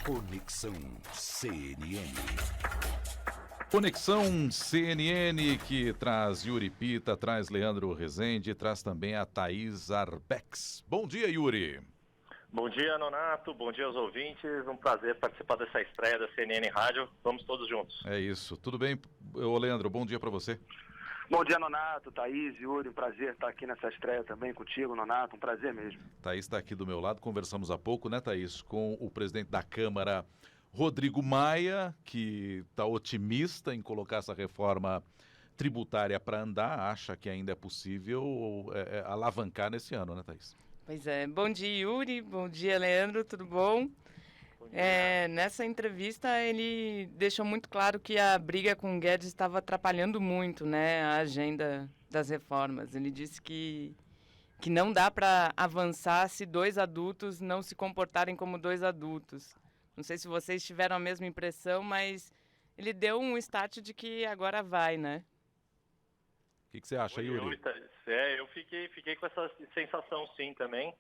Conexão CNN. Conexão CNN, que traz Yuri Pita, traz Leandro Rezende, traz também a Thaís Arbex. Bom dia, Yuri. Bom dia, Nonato. Bom dia aos ouvintes. Um prazer participar dessa estreia da CNN Rádio. Vamos todos juntos. É isso. Tudo bem, ô Leandro? Bom dia para você. Bom dia, Nonato, Thaís, Yuri, um prazer estar aqui nessa estreia também contigo, Nonato, um prazer mesmo. Thaís está aqui do meu lado, conversamos há pouco, né, Thaís, com o presidente da Câmara, Rodrigo Maia, que está otimista em colocar essa reforma tributária para andar, acha que ainda é possível alavancar nesse ano, né, Thaís? Pois é. Bom dia, Yuri, bom dia, Leandro, tudo bom? Nessa entrevista ele deixou muito claro que a briga com o Guedes estava atrapalhando muito, né, a agenda das reformas. Ele disse que não dá para avançar se dois adultos não se comportarem como dois adultos. Não sei se vocês tiveram a mesma impressão, mas ele deu um start de que agora vai, né? O que você acha, Yuri? Eu fiquei com essa sensação sim também.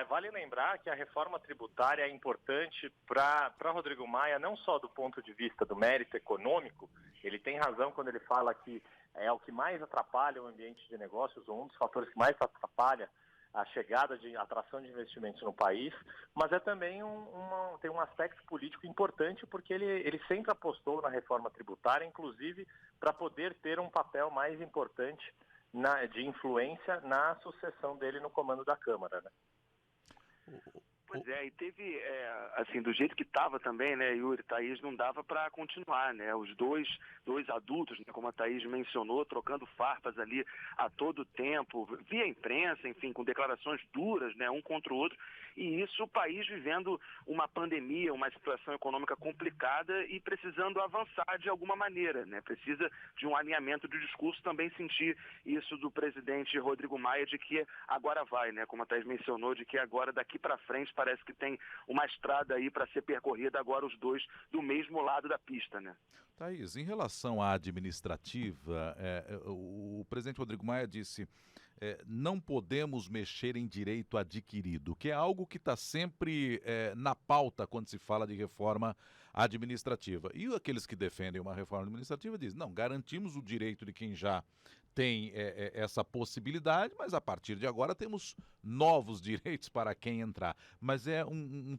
Vale lembrar que a reforma tributária é importante para Rodrigo Maia, não só do ponto de vista do mérito econômico. Ele tem razão quando ele fala que é o que mais atrapalha o ambiente de negócios, ou um dos fatores que mais atrapalha a chegada de atração de investimentos no país, mas é também tem um aspecto político importante, porque ele sempre apostou na reforma tributária, inclusive para poder ter um papel mais importante de influência na sucessão dele no comando da Câmara, né? Pois é, e teve, assim, do jeito que estava também, né, Yuri, Thaís, não dava para continuar, né, os dois adultos, né, como a Thaís mencionou, trocando farpas ali a todo tempo, via imprensa, enfim, com declarações duras, né, um contra o outro, e isso o país vivendo uma pandemia, uma situação econômica complicada e precisando avançar de alguma maneira, né, precisa de um alinhamento de discurso, também sentir isso do presidente Rodrigo Maia, de que agora vai, né, como a Thaís mencionou, de que agora daqui para frente parece que tem uma estrada aí para ser percorrida, agora os dois do mesmo lado da pista, né? Thaís, em relação à administrativa, o presidente Rodrigo Maia disse não podemos mexer em direito adquirido, que é algo que está sempre na pauta quando se fala de reforma administrativa. E aqueles que defendem uma reforma administrativa dizem, não, garantimos o direito de quem já tem essa possibilidade, mas a partir de agora temos novos direitos para quem entrar. Mas é um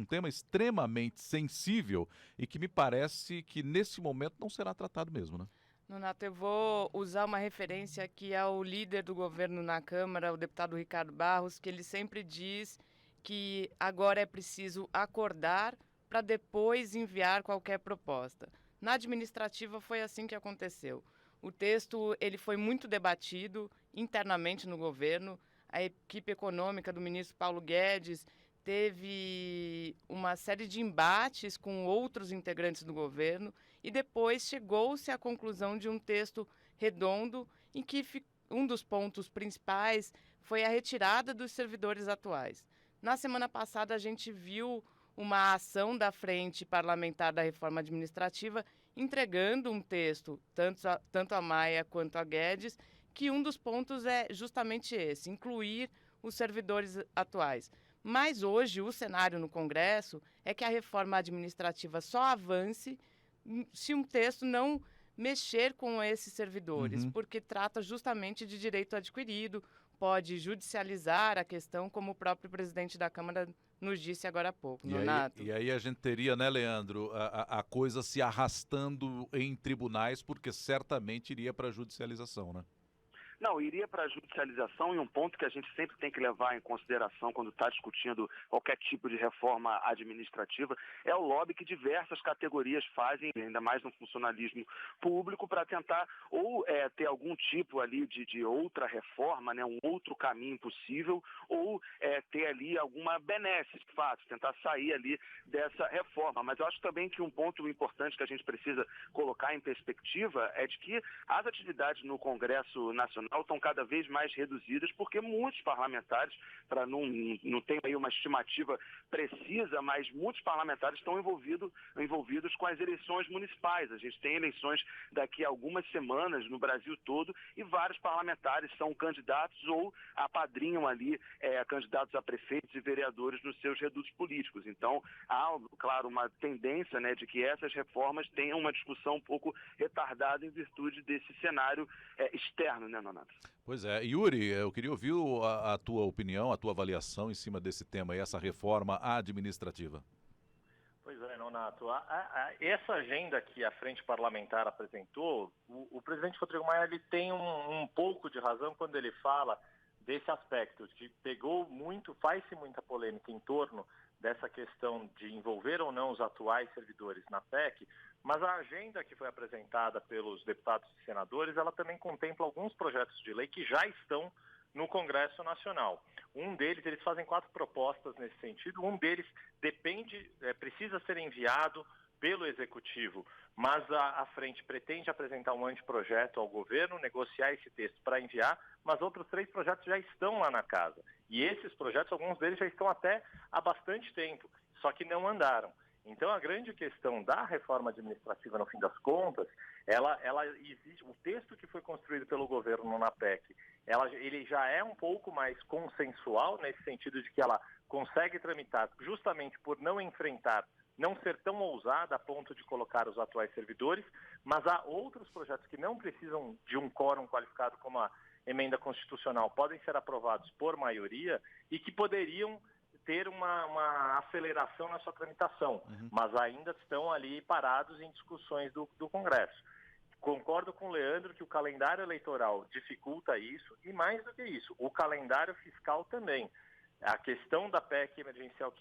tema extremamente sensível e que me parece que nesse momento não será tratado mesmo, né? Nonato, eu vou usar uma referência que é o líder do governo na Câmara, o deputado Ricardo Barros, que ele sempre diz que agora é preciso acordar para depois enviar qualquer proposta. Na administrativa foi assim que aconteceu. O texto ele foi muito debatido internamente no governo. A equipe econômica do ministro Paulo Guedes teve uma série de embates com outros integrantes do governo e depois chegou-se à conclusão de um texto redondo em que um dos pontos principais foi a retirada dos servidores atuais. Na semana passada a gente viu uma ação da Frente Parlamentar da Reforma Administrativa entregando um texto, tanto a Maia quanto a Guedes, que um dos pontos é justamente esse, incluir os servidores atuais. Mas hoje o cenário no Congresso é que a reforma administrativa só avance se um texto não mexer com esses servidores, porque trata justamente de direito adquirido, pode judicializar a questão, como o próprio presidente da Câmara nos disse agora há pouco, Nonato. E aí a gente teria, né, Leandro, a coisa se arrastando em tribunais, porque certamente iria para a judicialização, né? Não, iria para a judicialização, e um ponto que a gente sempre tem que levar em consideração quando está discutindo qualquer tipo de reforma administrativa é o lobby que diversas categorias fazem, ainda mais no funcionalismo público, para tentar ou ter algum tipo ali de outra reforma, né, um outro caminho possível, ou ter ali alguma benesse, de fato, tentar sair ali dessa reforma. Mas eu acho também que um ponto importante que a gente precisa colocar em perspectiva é de que as atividades no Congresso Nacional Nacional estão cada vez mais reduzidas, porque muitos parlamentares, para não ter aí uma estimativa precisa, mas muitos parlamentares estão envolvidos com as eleições municipais. A gente tem eleições daqui a algumas semanas no Brasil todo e vários parlamentares são candidatos ou apadrinham ali candidatos a prefeitos e vereadores nos seus redutos políticos. Então, há, claro, uma tendência, né, de que essas reformas tenham uma discussão um pouco retardada em virtude desse cenário externo, né, Nonato? Pois é. Yuri, eu queria ouvir a tua opinião, a tua avaliação em cima desse tema aí, essa reforma administrativa. Pois é, Nonato. Essa agenda que a Frente Parlamentar apresentou, o presidente Rodrigo Maia ele tem um pouco de razão quando ele fala desse aspecto, de faz-se muita polêmica em torno dessa questão de envolver ou não os atuais servidores na PEC, mas a agenda que foi apresentada pelos deputados e senadores, ela também contempla alguns projetos de lei que já estão no Congresso Nacional. Um deles, eles fazem 4 propostas nesse sentido, um deles precisa ser enviado pelo Executivo, mas a frente pretende apresentar um anteprojeto ao governo, negociar esse texto para enviar, mas outros 3 projetos já estão lá na casa. E esses projetos, alguns deles já estão até há bastante tempo, só que não andaram. Então, a grande questão da reforma administrativa, no fim das contas, ela existe. O texto que foi construído pelo governo na PEC, ele já é um pouco mais consensual, nesse sentido de que ela consegue tramitar justamente por não ser tão ousada a ponto de colocar os atuais servidores, mas há outros projetos que não precisam de um quórum qualificado como a emenda constitucional, podem ser aprovados por maioria e que poderiam ter uma aceleração na sua tramitação, mas ainda estão ali parados em discussões do Congresso. Concordo com o Leandro que o calendário eleitoral dificulta isso e, mais do que isso, o calendário fiscal também. A questão da PEC emergencial,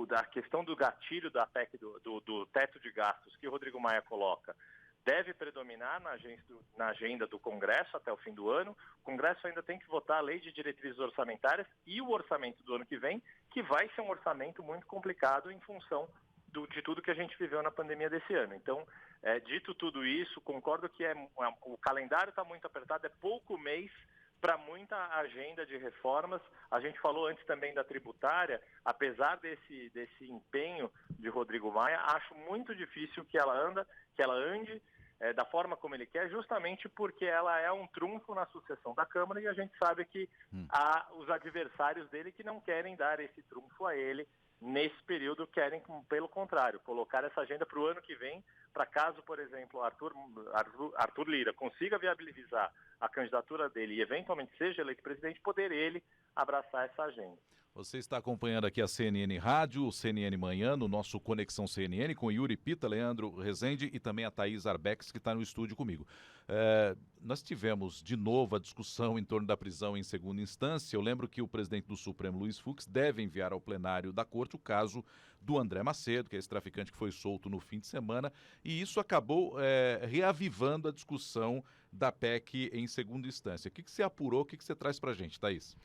da questão do gatilho da PEC do teto de gastos que o Rodrigo Maia coloca, deve predominar na agenda do Congresso até o fim do ano. O Congresso ainda tem que votar a lei de diretrizes orçamentárias e o orçamento do ano que vem, que vai ser um orçamento muito complicado em função de tudo que a gente viveu na pandemia desse ano. Então, dito tudo isso, concordo que o calendário está muito apertado, é pouco mês para muita agenda de reformas. A gente falou antes também da tributária, apesar desse empenho de Rodrigo Maia, acho muito difícil que ela ande da forma como ele quer, justamente porque ela é um trunfo na sucessão da Câmara e a gente sabe que há os adversários dele que não querem dar esse trunfo a ele nesse período, querem, pelo contrário, colocar essa agenda para o ano que vem, para caso, por exemplo, Arthur Lira consiga viabilizar a candidatura dele e eventualmente seja eleito presidente, poder ele abraçar essa agenda. Você está acompanhando aqui a CNN Rádio, o CNN Manhã, no nosso Conexão CNN, com Yuri Pita, Leandro Rezende e também a Thaís Arbex, que está no estúdio comigo. Nós tivemos de novo a discussão em torno da prisão em segunda instância. Eu lembro que o presidente do Supremo, Luiz Fux, deve enviar ao plenário da Corte o caso do André Macedo, que é esse traficante que foi solto no fim de semana, e isso acabou reavivando a discussão da PEC em segunda instância. O que você apurou, o que você traz para a gente, Thaís?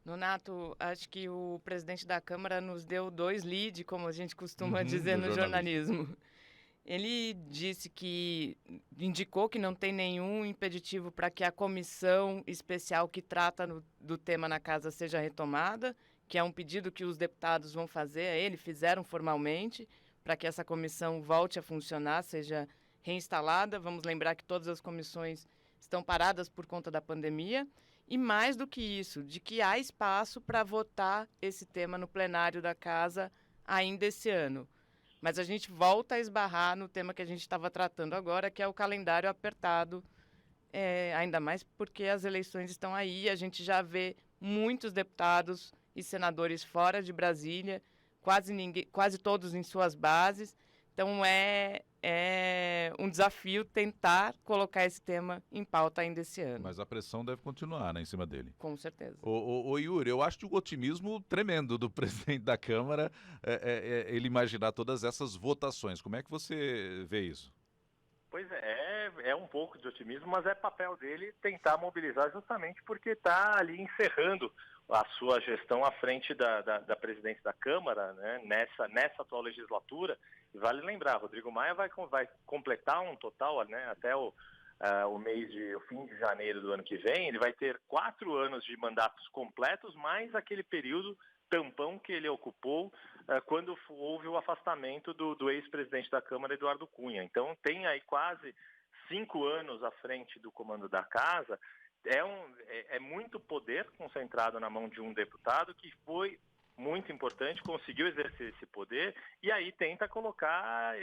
Nonato, acho que o presidente da Câmara nos deu 2 leads, como a gente costuma dizer no jornalismo. Ele indicou que não tem nenhum impeditivo para que a comissão especial que trata do tema na casa seja retomada, que é um pedido que os deputados vão fazer a ele, fizeram formalmente, para que essa comissão volte a funcionar, seja reinstalada. Vamos lembrar que todas as comissões estão paradas por conta da pandemia. E mais do que isso, de que há espaço para votar esse tema no plenário da casa ainda esse ano. Mas a gente volta a esbarrar no tema que a gente estava tratando agora, que é o calendário apertado, ainda mais porque as eleições estão aí, a gente já vê muitos deputados e senadores fora de Brasília, quase todos em suas bases. Então é um desafio tentar colocar esse tema em pauta ainda esse ano. Mas a pressão deve continuar, né, em cima dele. Com certeza. Ô Yuri, eu acho que o otimismo tremendo do presidente da Câmara ele imaginar todas essas votações. Como é que você vê isso? Pois é um pouco de otimismo, mas é papel dele tentar mobilizar justamente porque está ali encerrando a sua gestão à frente da presidência da Câmara, né, nessa atual legislatura. E vale lembrar, Rodrigo Maia vai completar um total, né, até o fim de janeiro do ano que vem, ele vai ter 4 anos de mandatos completos, mais aquele período tampão que ele ocupou quando houve o afastamento do ex-presidente da Câmara, Eduardo Cunha. Então tem aí quase 5 anos à frente do comando da casa. É muito poder concentrado na mão de um deputado que foi muito importante, conseguiu exercer esse poder e aí tenta colocar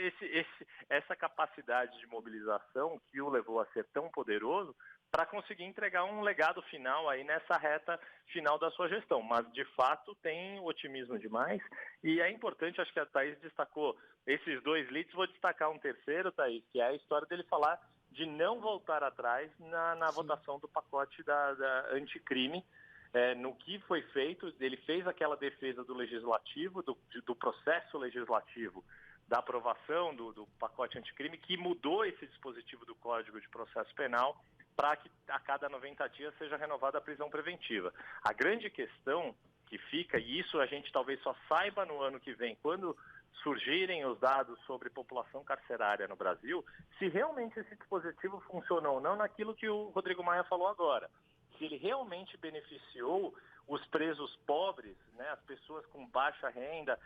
essa capacidade de mobilização que o levou a ser tão poderoso para conseguir entregar um legado final aí nessa reta final da sua gestão. Mas, de fato, tem otimismo demais e é importante, acho que a Thaís destacou esses 2 leads, vou destacar um terceiro, Thaís, que é a história dele falar de não voltar atrás na votação do pacote da anticrime. No que foi feito, ele fez aquela defesa do legislativo, do processo legislativo, da aprovação do pacote anticrime, que mudou esse dispositivo do Código de Processo Penal para que a cada 90 dias seja renovada a prisão preventiva. A grande questão que fica, e isso a gente talvez só saiba no ano que vem, quando surgirem os dados sobre população carcerária no Brasil, se realmente esse dispositivo funcionou ou não naquilo que o Rodrigo Maia falou agora. Se ele realmente beneficiou os presos pobres, né, as pessoas com baixa renda,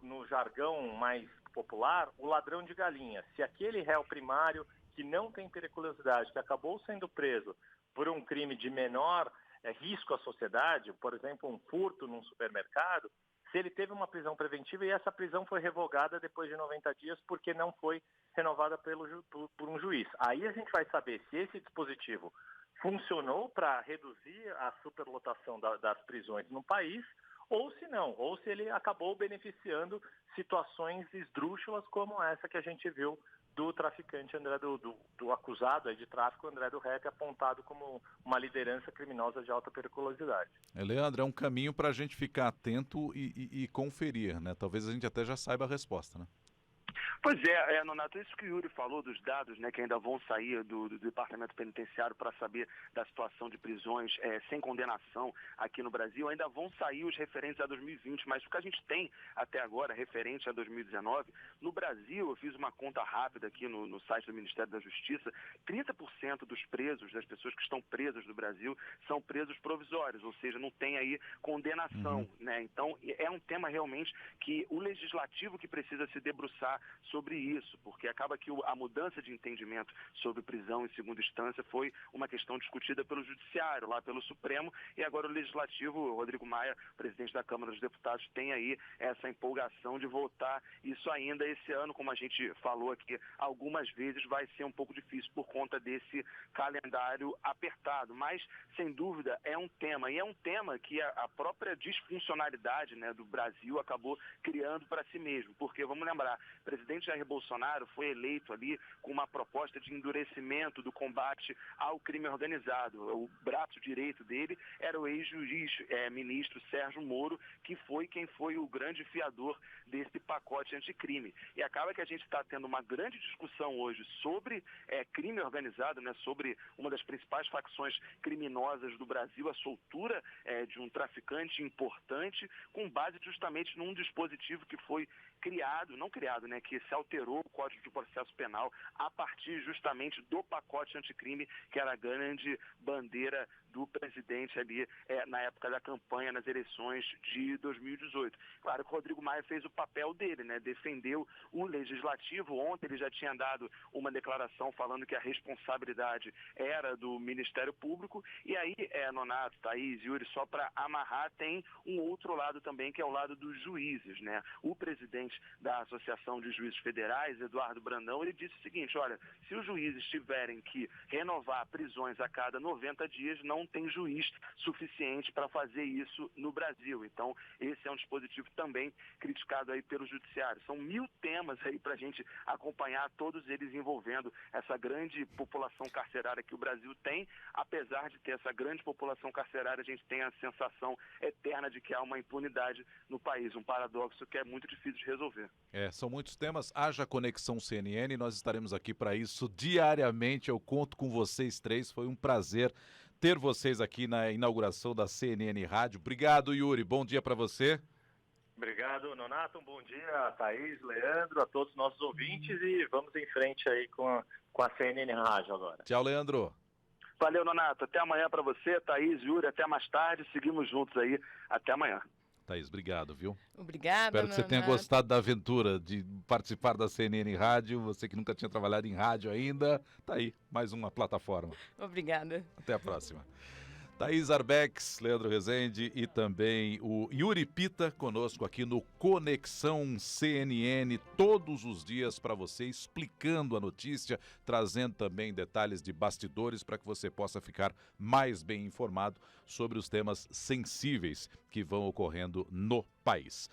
no jargão mais popular, o ladrão de galinha. Se aquele réu primário que não tem periculosidade, que acabou sendo preso por um crime de menor risco à sociedade, por exemplo, um furto num supermercado, se ele teve uma prisão preventiva e essa prisão foi revogada depois de 90 dias porque não foi renovada por um juiz. Aí a gente vai saber se esse dispositivo funcionou para reduzir a superlotação das prisões no país, ou se não, ou se ele acabou beneficiando situações esdrúxulas como essa que a gente viu do traficante do acusado de tráfico André do Rep, apontado como uma liderança criminosa de alta periculosidade. Leandro, é um caminho para a gente ficar atento e conferir, né? Talvez a gente até já saiba a resposta, né? Pois é, Nonato, isso que o Yuri falou dos dados, né, que ainda vão sair do Departamento Penitenciário para saber da situação de prisões sem condenação aqui no Brasil, ainda vão sair os referentes a 2020, mas o que a gente tem até agora, referente a 2019, no Brasil, eu fiz uma conta rápida aqui no site do Ministério da Justiça, 30% dos presos, das pessoas que estão presas no Brasil, são presos provisórios, ou seja, não tem aí condenação, né? Então, é um tema realmente que o legislativo que precisa se debruçar sobre isso, porque acaba que a mudança de entendimento sobre prisão em segunda instância foi uma questão discutida pelo Judiciário, lá pelo Supremo, e agora o Legislativo, o Rodrigo Maia, presidente da Câmara dos Deputados, tem aí essa empolgação de votar isso ainda esse ano, como a gente falou aqui algumas vezes, vai ser um pouco difícil por conta desse calendário apertado, mas sem dúvida é um tema, e é um tema que a própria disfuncionalidade, né, do Brasil acabou criando para si mesmo, porque vamos lembrar, o presidente Jair Bolsonaro foi eleito ali com uma proposta de endurecimento do combate ao crime organizado. O braço direito dele era o ex-juiz, ministro Sérgio Moro, que foi quem foi o grande fiador desse pacote anticrime. E acaba que a gente está tendo uma grande discussão hoje sobre crime organizado, né, sobre uma das principais facções criminosas do Brasil, a soltura de um traficante importante, com base justamente num dispositivo que foi né, que se alterou o Código de Processo Penal a partir justamente do pacote anticrime, que era a grande bandeira do presidente ali na época da campanha nas eleições de 2018. Claro que o Rodrigo Maia fez o papel dele, né, defendeu o legislativo. Ontem ele já tinha dado uma declaração falando que a responsabilidade era do Ministério Público, e aí, Nonato, Thaís, Yuri, só para amarrar, tem um outro lado também, que é o lado dos juízes, né? O presidente da Associação de Juízes Federais, Eduardo Brandão, ele disse o seguinte: olha, se os juízes tiverem que renovar prisões a cada 90 dias, não tem juiz suficiente para fazer isso no Brasil. Então, esse é um dispositivo também criticado aí pelo Judiciário. São 1000 temas aí para a gente acompanhar, todos eles envolvendo essa grande população carcerária que o Brasil tem. Apesar de ter essa grande população carcerária, a gente tem a sensação eterna de que há uma impunidade no país, um paradoxo que é muito difícil de resolver. São muitos temas. Haja Conexão CNN, nós estaremos aqui para isso diariamente. Eu conto com vocês três. Foi um prazer ter vocês aqui na inauguração da CNN Rádio. Obrigado, Yuri. Bom dia para você. Obrigado, Nonato. Um bom dia a Thaís, Leandro, a todos os nossos ouvintes e vamos em frente aí com a CNN Rádio agora. Tchau, Leandro. Valeu, Nonato. Até amanhã para você, Thaís, Yuri. Até mais tarde. Seguimos juntos aí. Até amanhã. Thaís, obrigado, viu? Obrigada, Espero que você tenha Nonato. gostado da aventura de participar da CNN Rádio. Você que nunca tinha trabalhado em rádio ainda, tá aí, mais uma plataforma. Obrigada. Até a próxima. Thaís Arbex, Leandro Rezende e também o Yuri Pita conosco aqui no Conexão CNN, todos os dias para você, explicando a notícia, trazendo também detalhes de bastidores para que você possa ficar mais bem informado sobre os temas sensíveis que vão ocorrendo no país.